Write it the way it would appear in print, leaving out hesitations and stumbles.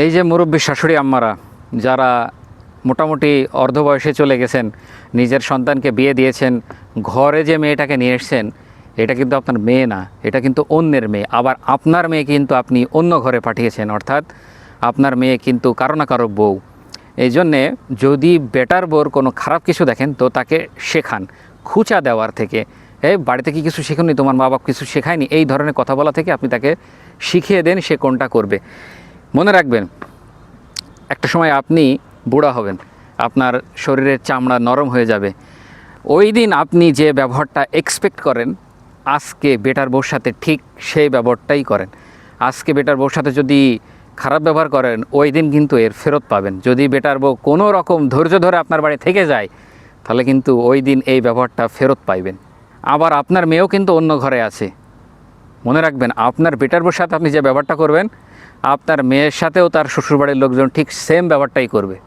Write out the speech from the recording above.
এই যে মুরব্বী শাশুড়ি আম্মারা যারা মোটামুটি অর্ধ বয়সে চলে গেছেন, নিজের সন্তানকে বিয়ে দিয়েছেন, ঘরে যে মেয়েটাকে নিয়ে এসছেন এটা কিন্তু আপনার মেয়ে না, এটা কিন্তু অন্যের মেয়ে। আবার আপনার মেয়ে কিন্তু আপনি অন্য ঘরে পাঠিয়েছেন, অর্থাৎ আপনার মেয়ে কিন্তু কারো না কারো বউ। এই জন্যে যদি বেটার বউর কোনো খারাপ কিছু দেখেন তো তাকে শেখান, খুঁচা দেওয়ার থেকে, এই বাড়িতে কি কিছু শেখুনি, তোমার মা বাপ কিছু শেখায়নি, এই ধরনের কথা বলা থেকে আপনি তাকে শিখিয়ে দেন সে কোনটা করবে। মনে রাখবেন একটা সময় আপনি বুড়া হবেন, আপনার শরীরের চামড়া নরম হয়ে যাবে, ওই দিন আপনি যে ব্যবহারটা এক্সপেক্ট করেন আজকে বেটার বউর সাথে ঠিক সেই ব্যবহারটাই করেন। আজকে বেটার বউর সাথে যদি খারাপ ব্যবহার করেন ওই দিন কিন্তু এর ফেরত পাবেন। যদি বেটার বউ কোনো রকম ধৈর্য ধরে আপনার বাড়ি থেকে যায় তাহলে কিন্তু ওই দিন এই ব্যবহারটা ফেরত পাইবেন। আবার আপনার মেয়েও কিন্তু অন্য ঘরে আছে, মনে রাখবেন আপনার বেটার বউর সাথে আপনি যে ব্যবহারটা করবেন আপনার মেয়ের সাথেও তার শ্বশুরবাড়ির লোকজন ঠিক সেম ব্যবহারটাই করবে।